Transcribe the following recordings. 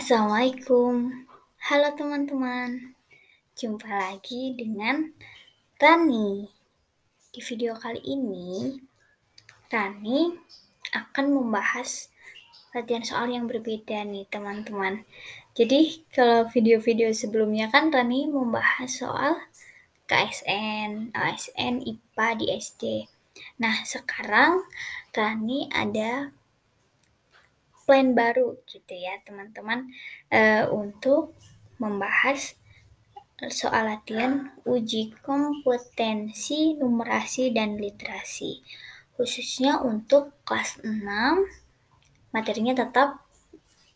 Assalamualaikum. Halo teman-teman. Jumpa lagi dengan Rani. Di video kali ini, Rani akan membahas latihan soal yang berbeda nih teman-teman. Jadi kalau video-video sebelumnya kan Rani membahas soal KSN, ASN, IPA di SD. Nah sekarang Rani ada plan baru gitu ya teman-teman, untuk membahas soal latihan uji kompetensi numerasi dan literasi. Khususnya untuk kelas 6, materinya tetap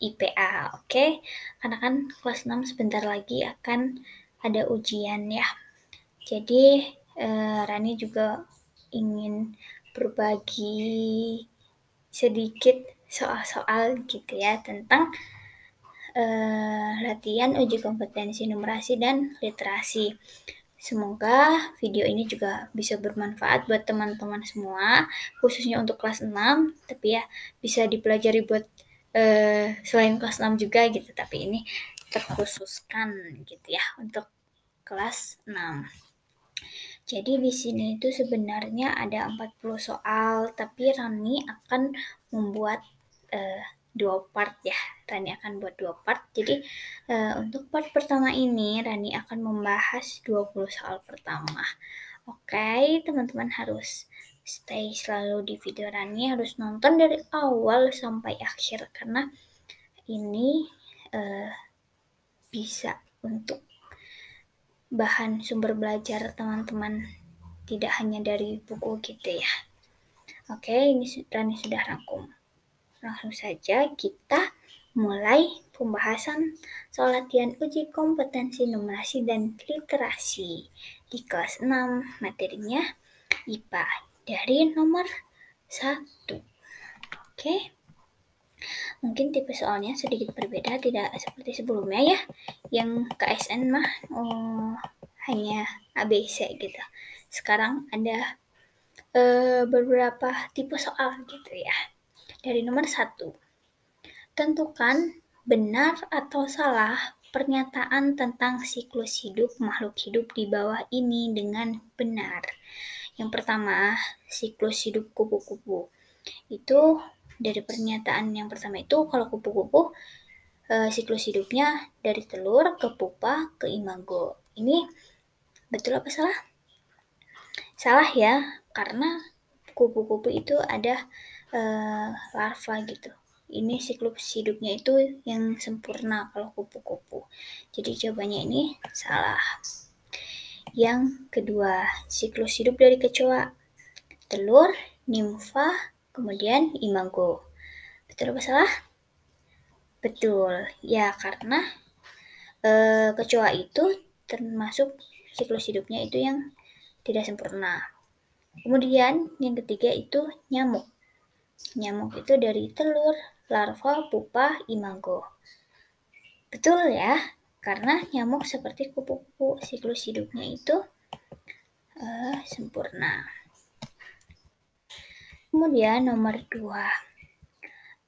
IPA, oke? Karena kan kelas 6 sebentar lagi akan ada ujian ya. Jadi Rani juga ingin berbagi sedikit soal-soal gitu ya tentang latihan uji kompetensi numerasi dan literasi. Semoga video ini juga bisa bermanfaat buat teman-teman semua, khususnya untuk kelas 6, tapi ya bisa dipelajari buat selain kelas 6 juga gitu, tapi ini terkhususkan gitu ya untuk kelas 6. Jadi di sini itu sebenarnya ada 40 soal, tapi Rani akan membuat 2 part ya. Rani akan buat 2 part. Jadi untuk part pertama ini Rani akan membahas 20 soal pertama. Oke, teman-teman harus stay selalu di video Rani, harus nonton dari awal sampai akhir karena ini bisa untuk bahan sumber belajar teman-teman, tidak hanya dari buku gitu ya. Oke, ini Rani sudah rangkum. Langsung saja kita mulai pembahasan soal latihan uji kompetensi numerasi dan literasi di kelas 6, materinya IPA dari nomor 1. Oke. Mungkin tipe soalnya sedikit berbeda, tidak seperti sebelumnya ya. Yang KSN mah hanya ABC gitu. Sekarang ada beberapa tipe soal gitu ya. Dari nomor 1, tentukan benar atau salah pernyataan tentang siklus hidup makhluk hidup di bawah ini dengan benar. Yang pertama, siklus hidup kupu-kupu. Itu dari pernyataan yang pertama itu kalau kupu-kupu siklus hidupnya dari telur ke pupa ke imago. Ini betul apa salah? Salah ya, karena kupu-kupu itu ada larva gitu. Ini siklus hidupnya itu yang sempurna kalau kupu-kupu. Jadi jawabannya ini salah. Yang kedua, siklus hidup dari kecoa. Telur, nimfa, kemudian imago. Betul apa salah? Betul. Ya, karena kecoa itu termasuk siklus hidupnya itu yang tidak sempurna. Kemudian yang ketiga itu nyamuk. Nyamuk itu dari telur, larva, pupa, imago. Betul ya, karena nyamuk seperti kupu-kupu, siklus hidupnya itu sempurna. Kemudian nomor 2,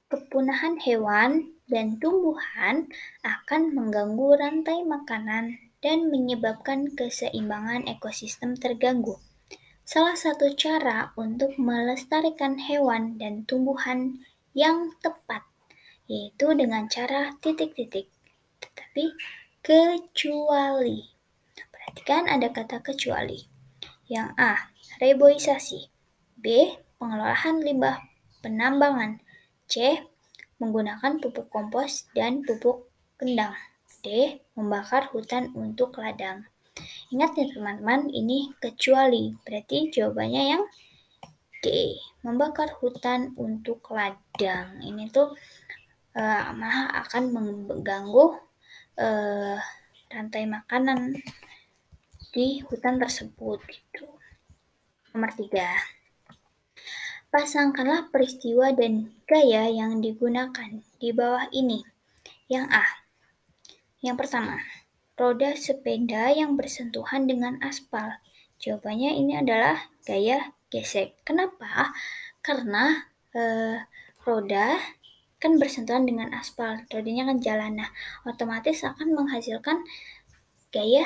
kepunahan hewan dan tumbuhan akan mengganggu rantai makanan dan menyebabkan keseimbangan ekosistem terganggu. Salah satu cara untuk melestarikan hewan dan tumbuhan yang tepat yaitu dengan cara titik-titik. Tetapi kecuali. Perhatikan ada kata kecuali. Yang A, reboisasi. B, pengolahan limbah penambangan. C, menggunakan pupuk kompos dan pupuk kendang. D, membakar hutan untuk ladang. Ingat ya teman-teman, ini kecuali. Berarti jawabannya yang D, membakar hutan untuk ladang. Ini tuh akan mengganggu rantai makanan di hutan tersebut gitu. Nomor 3, pasangkanlah peristiwa dan gaya yang digunakan di bawah ini. Yang A, yang pertama, roda sepeda yang bersentuhan dengan aspal. Jawabannya ini adalah gaya gesek. Kenapa? Karena roda kan bersentuhan dengan aspal, rodanya kan jalan. Nah, otomatis akan menghasilkan gaya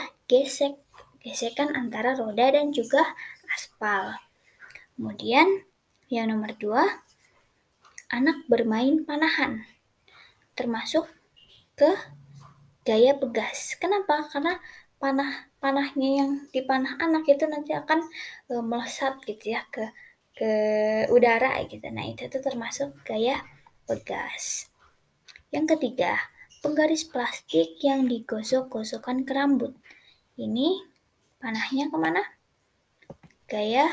gesekan antara roda dan juga aspal. Kemudian yang nomor 2, anak bermain panahan, termasuk ke gaya pegas. Kenapa? Karena panahnya yang dipanah anak itu nanti akan melesat gitu ya ke udara gitu. Nah, itu tuh termasuk gaya pegas. Yang ketiga, penggaris plastik yang digosok-gosokkan ke rambut. Ini panahnya kemana? Gaya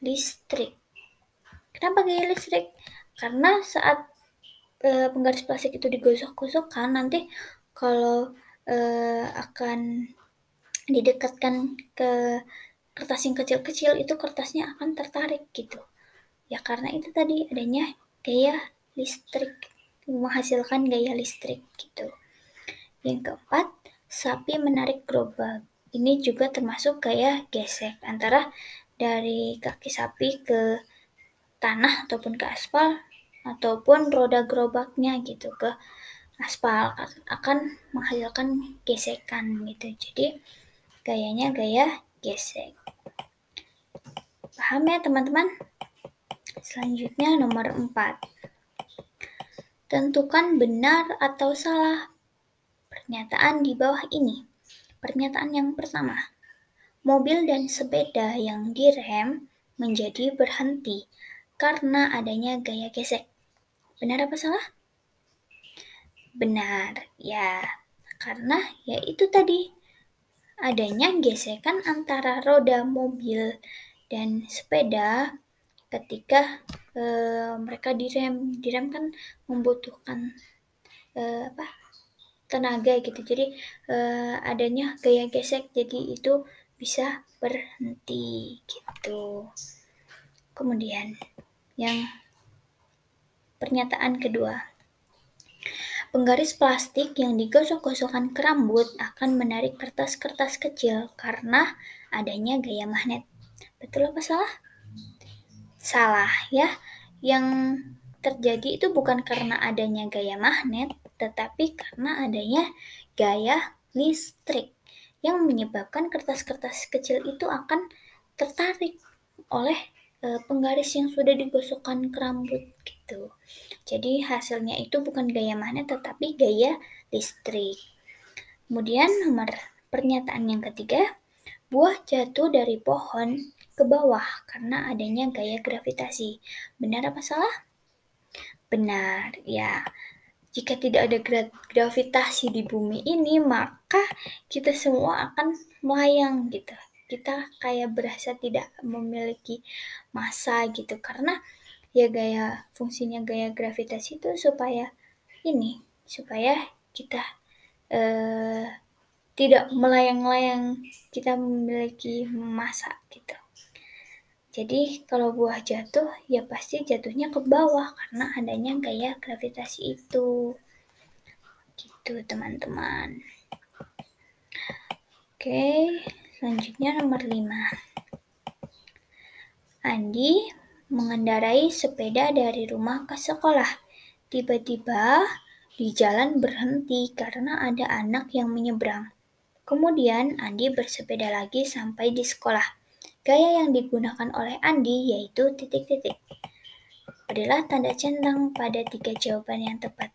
listrik. Kenapa gaya listrik? Karena saat penggaris plastik itu digosok-gosokkan, nanti kalau akan didekatkan ke kertas yang kecil-kecil, itu kertasnya akan tertarik gitu. Ya karena itu tadi adanya gaya listrik, menghasilkan gaya listrik gitu. Yang keempat, sapi menarik gerobak. Ini juga termasuk gaya gesek antara dari kaki sapi ke tanah ataupun ke aspal, ataupun roda gerobaknya gitu ke aspal, akan menghasilkan gesekan gitu. Jadi gayanya gaya gesek. Paham ya teman-teman? Selanjutnya nomor 4. Tentukan benar atau salah pernyataan di bawah ini. Pernyataan yang pertama, mobil dan sepeda yang direm menjadi berhenti karena adanya gaya gesek. Benar apa salah? Benar, ya. Karena ya itu tadi, adanya gesekan antara roda mobil dan sepeda ketika mereka direm kan membutuhkan tenaga gitu. Jadi adanya gaya gesek, jadi itu bisa berhenti gitu. Kemudian yang pernyataan kedua, penggaris plastik yang digosok-gosokkan ke rambut akan menarik kertas-kertas kecil karena adanya gaya magnet. Betul apa salah? Salah ya. Yang terjadi itu bukan karena adanya gaya magnet, tetapi karena adanya gaya listrik yang menyebabkan kertas-kertas kecil itu akan tertarik oleh penggaris yang sudah digosokkan ke rambut gitu. Jadi hasilnya itu bukan gaya magnet tetapi gaya listrik. Kemudian nomor pernyataan yang ketiga, buah jatuh dari pohon ke bawah karena adanya gaya gravitasi. Benar apa salah? Benar, ya. Jika tidak ada gravitasi di bumi ini, maka kita semua akan melayang gitu. Kita kayak berasa tidak memiliki massa gitu, karena ya fungsinya gaya gravitasi itu supaya kita tidak melayang-layang, kita memiliki massa gitu. Jadi kalau buah jatuh, ya pasti jatuhnya ke bawah karena adanya gaya gravitasi itu. Gitu teman-teman. Oke, selanjutnya nomor 5. Andi mengendarai sepeda dari rumah ke sekolah. Tiba-tiba di jalan berhenti karena ada anak yang menyeberang. Kemudian Andi bersepeda lagi sampai di sekolah. Gaya yang digunakan oleh Andi yaitu titik-titik. Berilah tanda centang pada 3 jawaban yang tepat.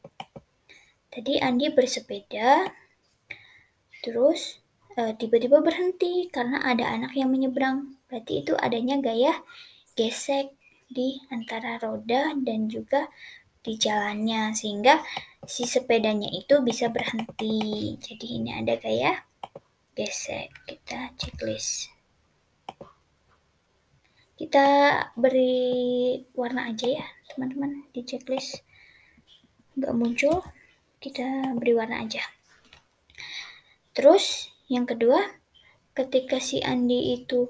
Tadi Andi bersepeda, terus tiba-tiba berhenti karena ada anak yang menyeberang. Berarti itu adanya gaya gesek di antara roda dan juga di jalannya, sehingga si sepedanya itu bisa berhenti. Jadi ini ada gaya gesek. Kita checklist. Kita beri warna aja ya teman-teman di checklist. Nggak muncul, kita beri warna aja. Terus yang kedua, ketika si Andi itu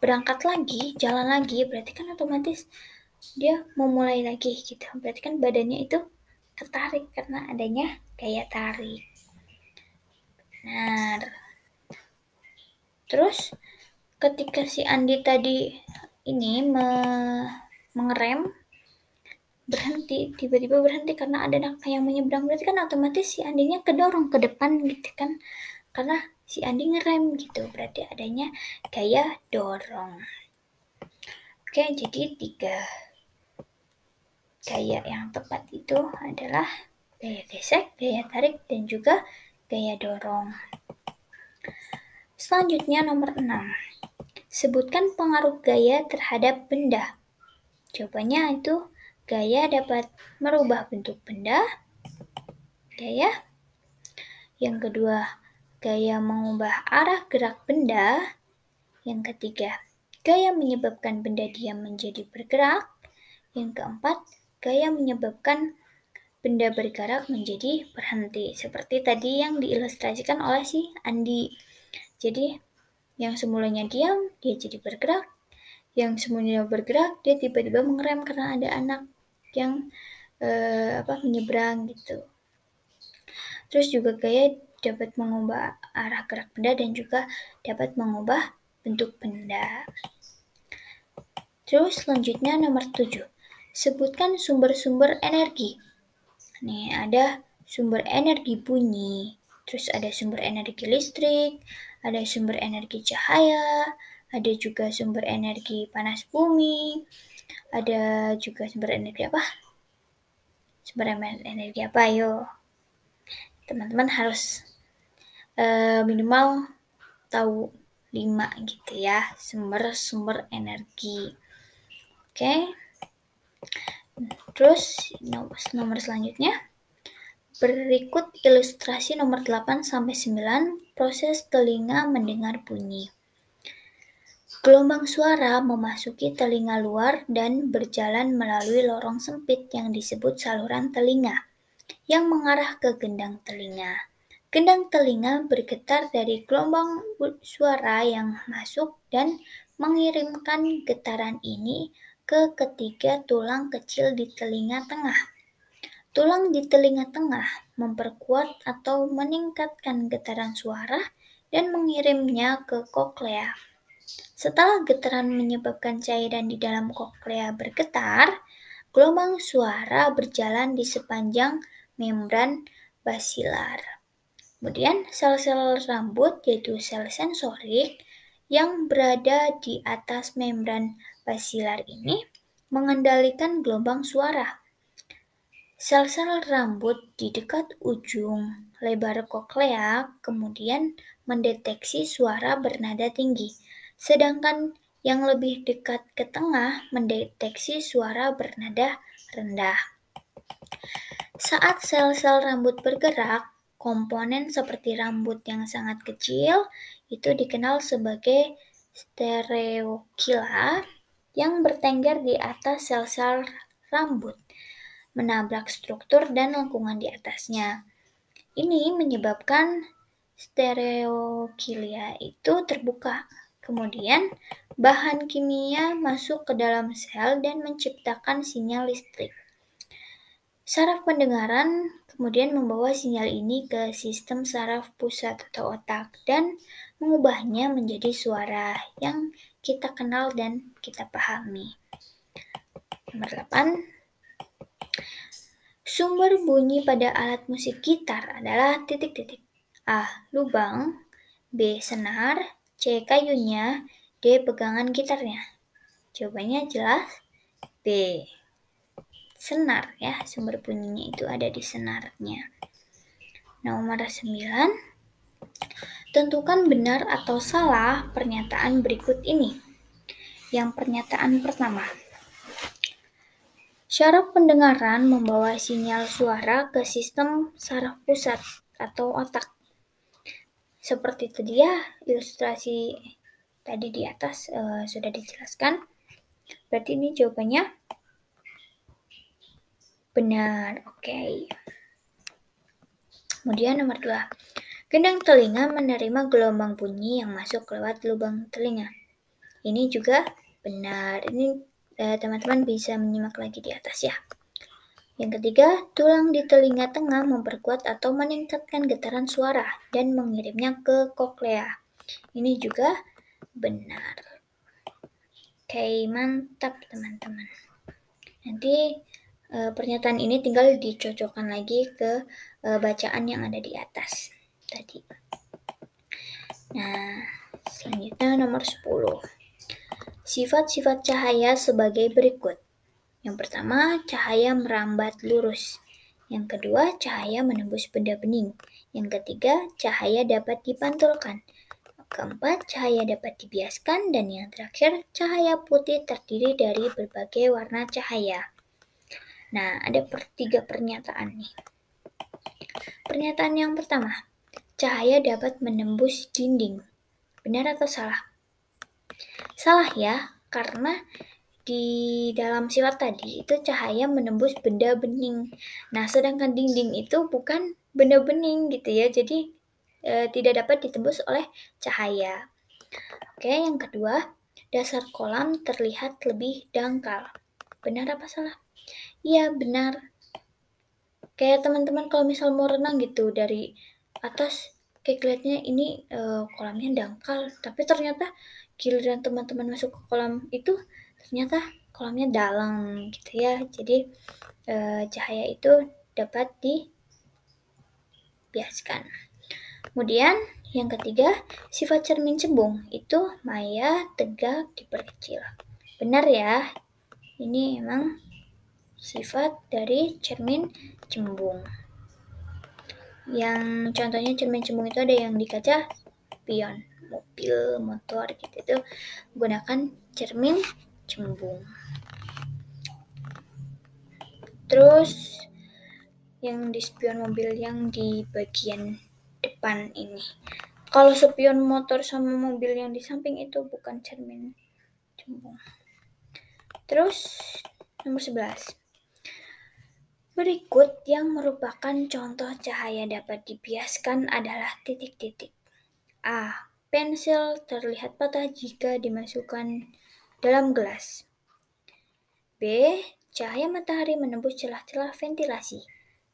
berangkat lagi, jalan lagi, berarti kan otomatis dia mau mulai lagi gitu. Berarti kan badannya itu ketarik karena adanya gaya tarik. Benar. Terus ketika si Andi tadi ini mengerem, berhenti, tiba-tiba berhenti karena ada anak yang menyeberang, berarti kan otomatis si Andinya kedorong ke depan gitu kan, karena si Andi ngerem gitu, berarti adanya gaya dorong. Oke, jadi 3 gaya yang tepat itu adalah gaya gesek, gaya tarik, dan juga gaya dorong. Selanjutnya nomor 6. Sebutkan pengaruh gaya terhadap benda. Jawabannya itu gaya dapat merubah bentuk benda. Gaya. Yang kedua, gaya mengubah arah gerak benda. Yang ketiga, gaya menyebabkan benda diam menjadi bergerak. Yang keempat, gaya menyebabkan benda bergerak menjadi berhenti. Seperti tadi yang diilustrasikan oleh si Andi. Jadi, yang semulanya diam, dia jadi bergerak. Yang semulanya bergerak, dia tiba-tiba mengerem karena ada anak yang menyeberang gitu. Terus juga gaya dapat mengubah arah gerak benda dan juga dapat mengubah bentuk benda. Terus selanjutnya nomor 7. Sebutkan sumber-sumber energi. Nih ada sumber energi bunyi, terus ada sumber energi listrik, ada sumber energi cahaya, ada juga sumber energi panas bumi, ada juga sumber energi apa? Sumber energi apa? Ayo, teman-teman harus minimal tahu 5 gitu ya, sumber-sumber energi. Oke. Terus nomor selanjutnya. Berikut ilustrasi nomor 8-9, proses telinga mendengar bunyi. Gelombang suara memasuki telinga luar dan berjalan melalui lorong sempit yang disebut saluran telinga, yang mengarah ke gendang telinga. Gendang telinga bergetar dari gelombang suara yang masuk dan mengirimkan getaran ini ke ketiga tulang kecil di telinga tengah. Tulang di telinga tengah memperkuat atau meningkatkan getaran suara dan mengirimnya ke koklea. Setelah getaran menyebabkan cairan di dalam koklea bergetar, gelombang suara berjalan di sepanjang membran basilar. Kemudian sel-sel rambut, yaitu sel sensorik, yang berada di atas membran basilar ini mengendalikan gelombang suara. Sel-sel rambut di dekat ujung lebar koklea kemudian mendeteksi suara bernada tinggi, sedangkan yang lebih dekat ke tengah mendeteksi suara bernada rendah. Saat sel-sel rambut bergerak, komponen seperti rambut yang sangat kecil itu dikenal sebagai stereokila yang bertengger di atas sel-sel rambut, menabrak struktur dan lengkungan di atasnya. Ini menyebabkan stereokilia itu terbuka. Kemudian, bahan kimia masuk ke dalam sel dan menciptakan sinyal listrik. Saraf pendengaran kemudian membawa sinyal ini ke sistem saraf pusat atau otak dan mengubahnya menjadi suara yang kita kenal dan kita pahami. Nomor 8. Sumber bunyi pada alat musik gitar adalah titik-titik. A. Lubang, B. Senar, C. Kayunya, D. Pegangan gitarnya. Jawabannya jelas B. Senar ya, sumber bunyinya itu ada di senarnya. Nomor 9. Tentukan benar atau salah pernyataan berikut ini. Yang pernyataan pertama. Syaraf pendengaran membawa sinyal suara ke sistem saraf pusat atau otak. Seperti tadi ya, ilustrasi tadi di atas sudah dijelaskan. Berarti ini jawabannya benar. Oke. Kemudian nomor 2. Gendang telinga menerima gelombang bunyi yang masuk lewat lubang telinga. Ini juga benar. Ini teman-teman bisa menyimak lagi di atas ya. Yang ketiga, tulang di telinga tengah memperkuat atau meningkatkan getaran suara dan mengirimnya ke koklea. Ini juga benar. Oke, mantap teman-teman. Nanti Pernyataan ini tinggal dicocokkan lagi ke bacaan yang ada di atas tadi. Nah, selanjutnya nomor 10. Sifat-sifat cahaya sebagai berikut. Yang pertama, cahaya merambat lurus. Yang kedua, cahaya menembus benda bening. Yang ketiga, cahaya dapat dipantulkan. Keempat, cahaya dapat dibiaskan. Dan yang terakhir, cahaya putih terdiri dari berbagai warna cahaya. Nah, ada tiga pernyataan nih. Pernyataan yang pertama, cahaya dapat menembus dinding. Benar atau salah? Salah ya, karena di dalam sifat tadi itu cahaya menembus benda bening. Nah, sedangkan dinding itu bukan benda bening gitu ya, jadi tidak dapat ditembus oleh cahaya. Oke, yang kedua, dasar kolam terlihat lebih dangkal. Benar apa salah? Iya, benar. Kayak teman-teman kalau misal mau renang gitu dari atas, kayak kelihatannya ini kolamnya dangkal, tapi ternyata giliran teman-teman masuk ke kolam itu ternyata kolamnya dalam gitu ya. Jadi cahaya itu dapat dibiaskan. Kemudian yang ketiga, sifat cermin cembung itu maya, tegak, diperkecil. Benar ya, ini emang sifat dari cermin cembung. Yang contohnya cermin cembung itu ada yang di kaca spion, mobil, motor gitu, itu menggunakan cermin cembung. Terus yang di spion mobil yang di bagian depan ini, kalau spion motor sama mobil yang di samping itu bukan cermin cembung. Terus nomor 11. Berikut yang merupakan contoh cahaya dapat dibiaskan adalah titik-titik. A. Pensil terlihat patah jika dimasukkan dalam gelas. B. Cahaya matahari menembus celah-celah ventilasi.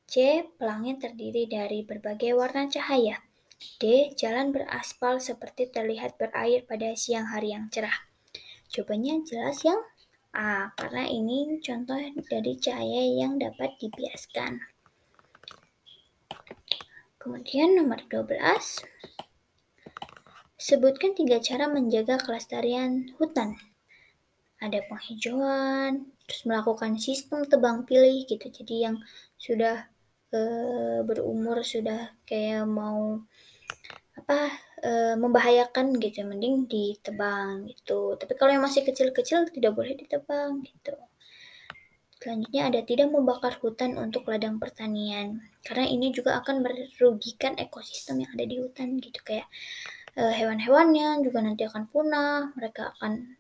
C. Pelangi terdiri dari berbagai warna cahaya. D. Jalan beraspal seperti terlihat berair pada siang hari yang cerah. Jawabannya jelas yang A, karena ini contoh dari cahaya yang dapat dibiaskan. Kemudian nomor 12. Sebutkan 3 cara menjaga kelestarian hutan. Ada penghijauan, terus melakukan sistem tebang pilih gitu. Jadi yang sudah berumur, sudah kayak mau membahayakan gitu, mending ditebang gitu. Tapi kalau yang masih kecil-kecil tidak boleh ditebang gitu. Selanjutnya ada tidak membakar hutan untuk ladang pertanian, karena ini juga akan merugikan ekosistem yang ada di hutan gitu, kayak hewan-hewannya juga nanti akan punah, mereka akan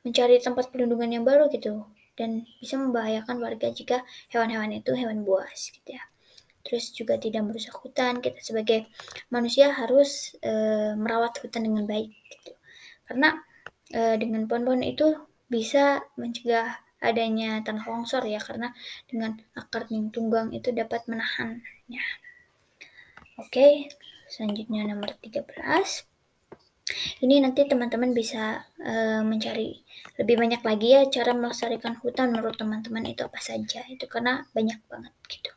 mencari tempat perlindungan yang baru gitu, dan bisa membahayakan warga jika hewan-hewan itu hewan buas gitu ya. Terus juga tidak merusak hutan, kita sebagai manusia harus merawat hutan dengan baik gitu. Karena dengan pohon-pohon itu bisa mencegah adanya tanah longsor ya, karena dengan akar tunggang itu dapat menahannya. Oke, selanjutnya nomor 13. Ini nanti teman-teman bisa mencari lebih banyak lagi ya cara melestarikan hutan menurut teman-teman itu apa saja, itu karena banyak banget gitu.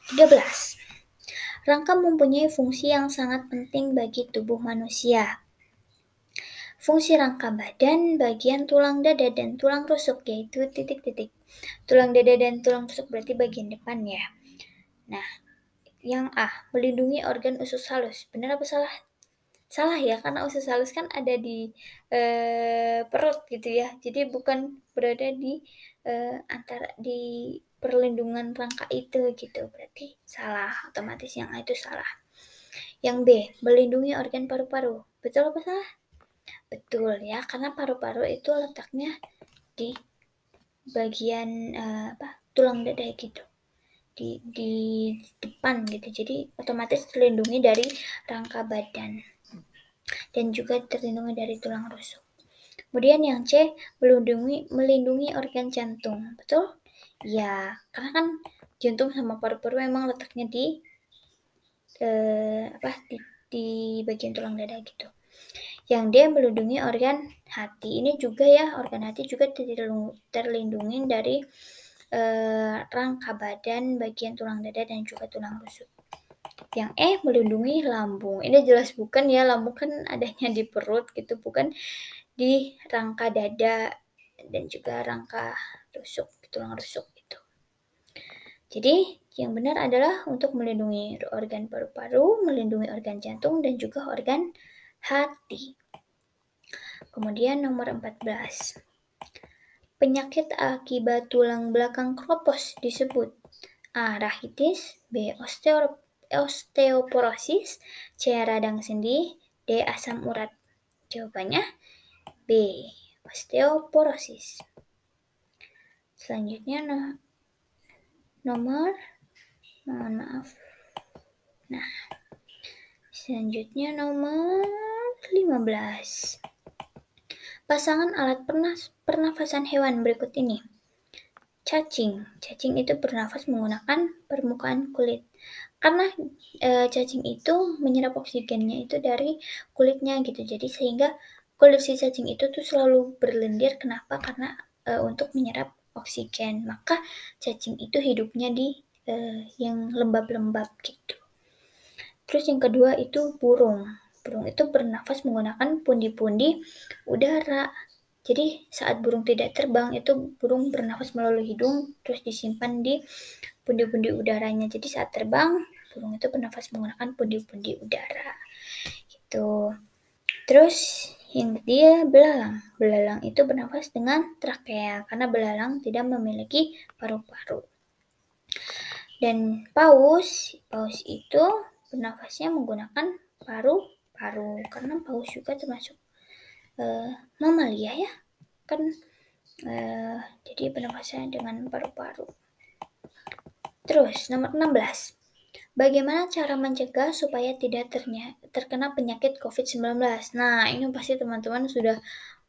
13. Rangka mempunyai fungsi yang sangat penting bagi tubuh manusia. Fungsi rangka badan bagian tulang dada dan tulang rusuk, yaitu titik-titik. Tulang dada dan tulang rusuk berarti bagian depan ya. Nah, yang A, melindungi organ usus halus. Benar apa salah? Salah ya, karena usus halus kan ada di perut gitu ya. Jadi bukan berada di antara di perlindungan rangka itu gitu. Berarti salah, otomatis yang A itu salah. Yang B, melindungi organ paru-paru. Betul apa salah? Betul ya, karena paru-paru itu letaknya di bagian tulang dada gitu. Di depan gitu. Jadi otomatis terlindungi dari rangka badan. Dan juga terlindungi dari tulang rusuk. Kemudian yang C, melindungi organ jantung. Betul? Ya, karena kan jantung sama paru-paru memang letaknya di bagian tulang dada gitu. Yang D melindungi organ hati. Ini juga ya, organ hati juga terlindungi dari rangka badan, bagian tulang dada, dan juga tulang rusuk. Yang E melindungi lambung. Ini jelas bukan ya, lambung kan adanya di perut gitu, bukan di rangka dada dan juga rangka rusuk, tulang rusuk gitu. Jadi yang benar adalah untuk melindungi organ paru-paru, melindungi organ jantung, dan juga organ hati. Kemudian nomor 14. Penyakit akibat tulang belakang keropos disebut A. Rachitis, B. Osteoporosis, C. Radang sendi, D. Asam urat. Jawabannya B. Osteoporosis. Selanjutnya selanjutnya nomor 15. Pasangan alat pernafasan hewan berikut ini. Cacing. Cacing itu bernafas menggunakan permukaan kulit. Karena cacing itu menyerap oksigennya itu dari kulitnya gitu. Jadi sehingga kulit si cacing itu tuh selalu berlendir. Kenapa? Karena untuk menyerap oksigen. Maka cacing itu hidupnya di yang lembab-lembab gitu. Terus yang kedua itu burung. Burung itu bernafas menggunakan pundi-pundi udara. Jadi saat burung tidak terbang itu burung bernafas melalui hidung terus disimpan di pundi-pundi udaranya. Jadi saat terbang burung itu bernafas menggunakan pundi-pundi udara. Gitu. Terus yang ketiga belalang. Belalang itu bernafas dengan trakea karena belalang tidak memiliki paru-paru. Dan paus itu bernafasnya menggunakan paru-paru karena paus juga termasuk mamalia ya kan, jadi bernafasnya dengan paru-paru. Terus nomor 16. Bagaimana cara mencegah supaya tidak terkena penyakit COVID-19? Nah, ini pasti teman-teman sudah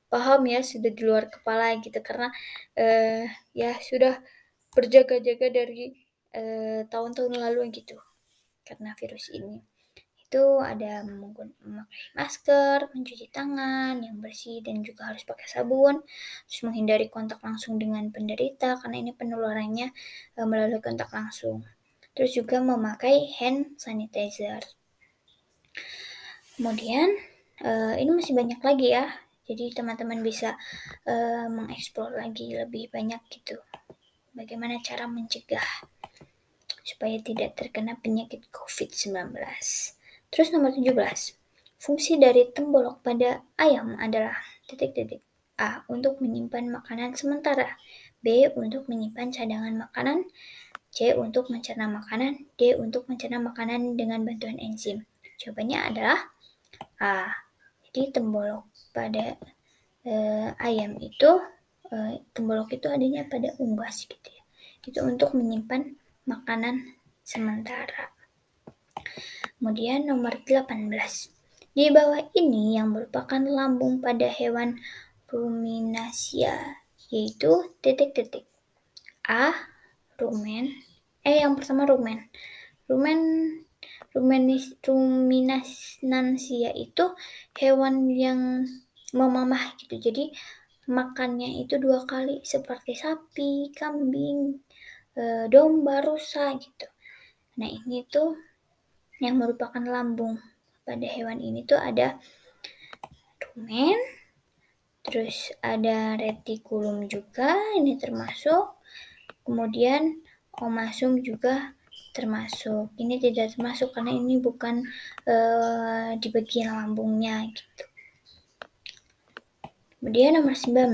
paham ya, sudah di luar kepala gitu karena ya sudah berjaga-jaga dari tahun-tahun lalu gitu karena virus ini. Itu ada memakai masker, mencuci tangan yang bersih dan juga harus pakai sabun, terus menghindari kontak langsung dengan penderita karena ini penularannya melalui kontak langsung. Terus juga memakai hand sanitizer. Kemudian ini masih banyak lagi ya, jadi teman-teman bisa mengeksplor lagi lebih banyak gitu. Bagaimana cara mencegah supaya tidak terkena penyakit COVID-19. Terus nomor 17. Fungsi dari tembolok pada ayam adalah A. Untuk menyimpan makanan sementara, B. Untuk menyimpan cadangan makanan, C. Untuk mencerna makanan, D. Untuk mencerna makanan dengan bantuan enzim. Jawabannya adalah A. Jadi tembolok pada ayam itu, tembolok itu adanya pada unggas gitu ya. Itu untuk menyimpan makanan sementara. Kemudian nomor 18. Di bawah ini yang merupakan lambung pada hewan ruminasia, yaitu A. Rumen. Yang pertama rumen. Ruminansia itu hewan yang memamah gitu. Jadi makannya itu 2 kali seperti sapi, kambing, domba, rusa gitu. Nah ini tuh yang merupakan lambung pada hewan ini tuh ada rumen, terus ada retikulum juga, ini termasuk, kemudian omasum juga termasuk. Ini tidak termasuk karena ini bukan di bagian lambungnya gitu. Kemudian nomor 19.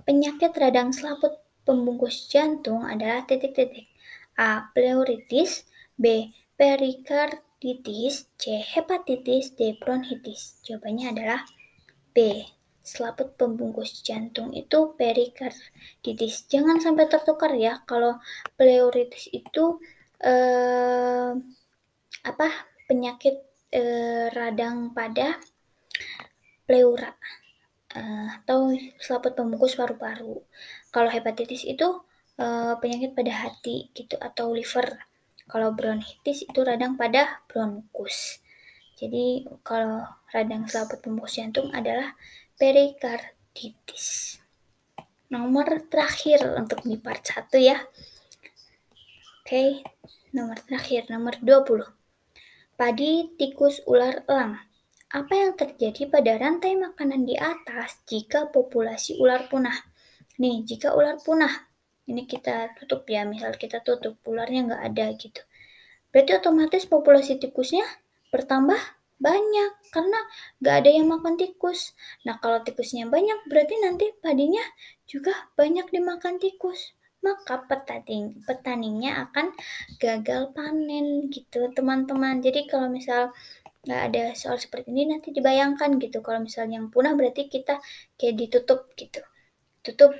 Penyakit radang selaput pembungkus jantung adalah A. Pleuritis, B. Perikarditis, C. Hepatitis, D. Bronkitis. Jawabannya adalah B. Selaput pembungkus jantung itu perikarditis. Jangan sampai tertukar ya, kalau pleuritis itu penyakit radang pada pleura atau selaput pembungkus paru-paru. Kalau hepatitis itu penyakit pada hati gitu atau liver. Kalau bronkitis itu radang pada bronkus. Jadi kalau radang selaput pembungkus jantung adalah perikarditis. Nomor terakhir untuk di part 1 ya. Oke, nomor terakhir, nomor 20. Padi, tikus, ular, elang. Apa yang terjadi pada rantai makanan di atas jika populasi ular punah? Nih, jika ular punah, ini kita tutup ya, misal kita tutup, ularnya nggak ada gitu. Berarti otomatis populasi tikusnya bertambah banyak, karena nggak ada yang makan tikus. Nah, kalau tikusnya banyak, berarti nanti padinya juga banyak dimakan tikus. Maka petaninya akan gagal panen gitu, teman-teman. Jadi kalau misal nggak ada soal seperti ini, nanti dibayangkan gitu. Kalau misalnya yang punah, berarti kita kayak ditutup gitu. Tutup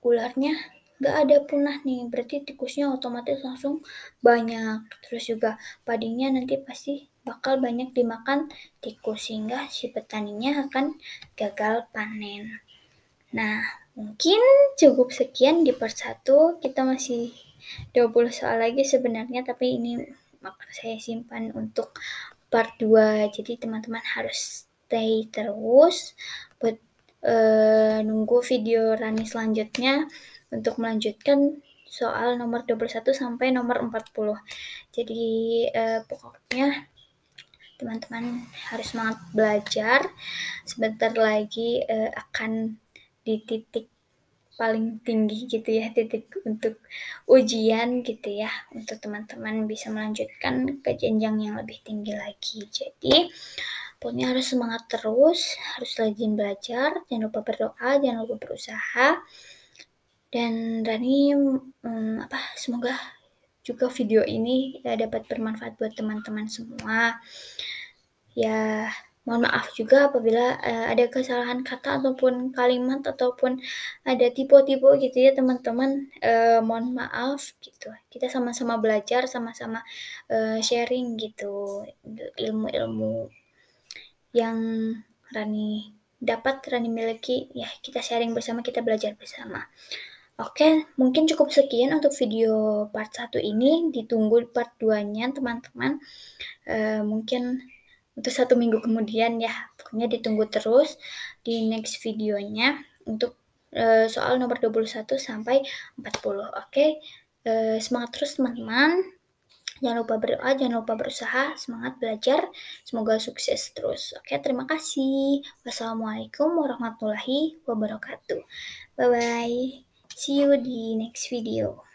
ularnya nggak ada punah nih, berarti tikusnya otomatis langsung banyak. Terus juga padinya nanti pasti bakal banyak dimakan tikus, sehingga si petaninya akan gagal panen. Nah, mungkin cukup sekian di part 1. Kita masih 20 soal lagi sebenarnya, tapi ini saya simpan untuk part 2. Jadi teman-teman harus stay terus buat nunggu video Rani selanjutnya untuk melanjutkan soal nomor 21 sampai nomor 40. Jadi pokoknya teman-teman harus semangat belajar. Sebentar lagi akan di titik paling tinggi gitu ya, titik untuk ujian gitu ya, untuk teman-teman bisa melanjutkan ke jenjang yang lebih tinggi lagi. Jadi pokoknya harus semangat terus, harus rajin belajar, jangan lupa berdoa, jangan lupa berusaha. Dan Rani semoga juga video ini ya dapat bermanfaat buat teman-teman semua. Ya, mohon maaf juga apabila ada kesalahan kata ataupun kalimat ataupun ada tipe-tipe gitu ya teman-teman. Mohon maaf gitu. Kita sama-sama belajar, sama-sama sharing gitu ilmu-ilmu yang Rani dapat, Rani miliki, ya kita sharing bersama, kita belajar bersama. Oke, mungkin cukup sekian untuk video part 1 ini. Ditunggu part 2-nya teman-teman. Mungkin untuk 1 minggu kemudian ya. Pokoknya ditunggu terus di next videonya untuk soal nomor 21 sampai 40. Oke, semangat terus teman-teman. Jangan lupa berdoa, jangan lupa berusaha, semangat belajar, semoga sukses terus. Oke, terima kasih. Wassalamualaikum warahmatullahi wabarakatuh. Bye-bye. See you di next video.